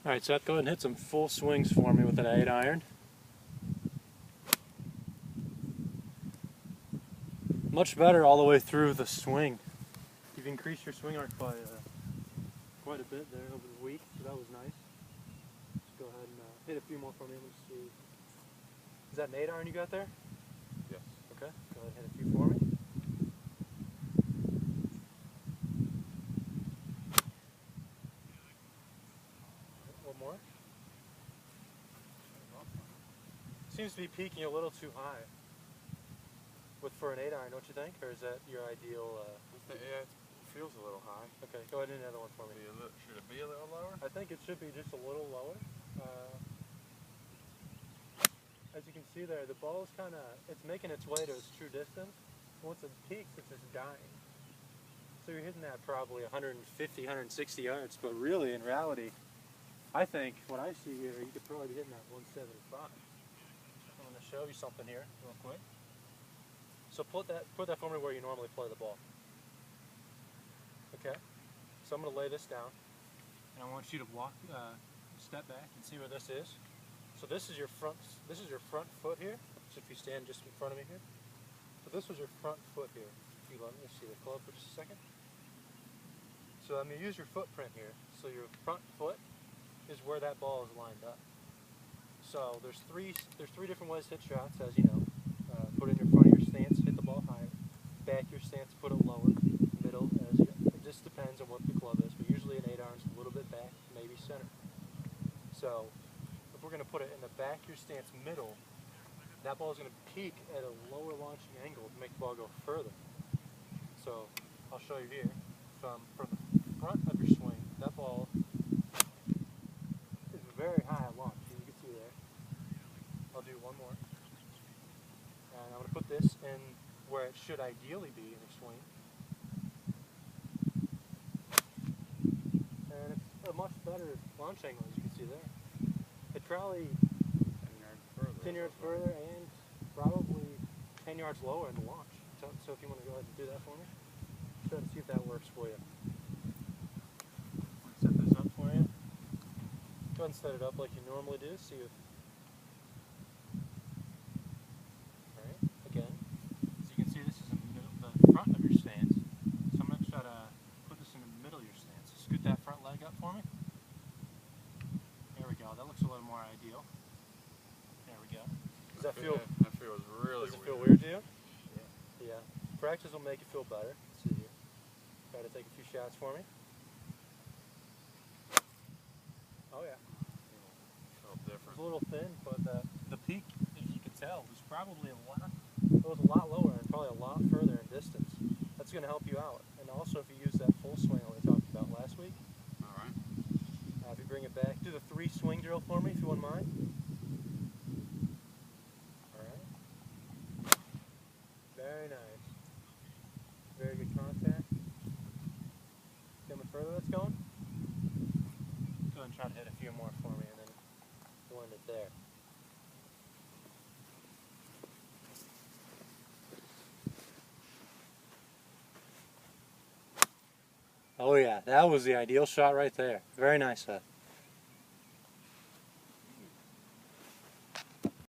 Alright, Seth, go ahead and hit some full swings for me with that 8-iron. Much better all the way through the swing. You've increased your swing arc by quite a bit there over the week, so that was nice. Just go ahead and hit a few more for me. Let's see. Is that an 8-iron you got there? Yes. Okay, go ahead and hit a few for me. One more. Seems to be peaking a little too high for an 8-iron, don't you think? Or is that your ideal? Yeah, it feels a little high. Okay, go ahead and hit another one for me. Should it be a little lower? I think it should be just a little lower. As you can see there, the ball is it's making its way to its true distance. Once it peaks, it's just dying. So you're hitting that probably 150, 160 yards, but really, in reality, I think what I see here, you could probably be hitting that 175. I'm going to show you something here real quick. So put that for me where you normally play the ball. Okay. So I'm going to lay this down, and I want you to step back and see where this is. So this is your front foot here. So if you stand just in front of me here. So this was your front foot here. If you let me see the club for just a second. So I'm going to use your footprint here. So your front foot is where that ball is lined up. So there's three different ways to hit shots, as you know. Put it in front of your stance, hit the ball higher. Back your stance, put it lower. Middle, it just depends on what the club is. But usually an 8-iron is a little bit back, maybe center. So if we're going to put it in the back your stance middle, that ball is going to peak at a lower launching angle to make the ball go further. So I'll show you here. From the front of your swing, that ball is very high at launch, as you can see there. I'll do one more. And I'm going to put this in where it should ideally be in your swing. And it's a much better launch angle, as you can see there. It's probably 10 yards further and probably 10 yards lower in the launch. So if you want to go ahead and do that for me, try to see if that works for you. Set this up for you. Go ahead and set it up like you normally do. See if. Alright, again. So you can see this is in the front of your stance. So I'm going to try to put this in the middle of your stance. Scoot that front leg up for me. There we go. That looks a little more ideal. There we go. Does that feel? That feels really weird. Does it feel weird to you? Yeah. Yeah. Practice will make you feel better. Let's see here. Try to take a few shots for me. Oh yeah. It's a little thin, but the peak, if you can tell, was probably a lot lower and probably a lot further in distance. That's going to help you out. And also if you use that full swing that we talked about last week. Alright. If you bring it back, do the 3 swing drill for me if you wouldn't mind. Alright. Very nice. Very good contact. See how much further that's going? Go ahead and try to hit a few more for me and then we'll end it there. Oh yeah, that was the ideal shot right there. Very nice, Seth.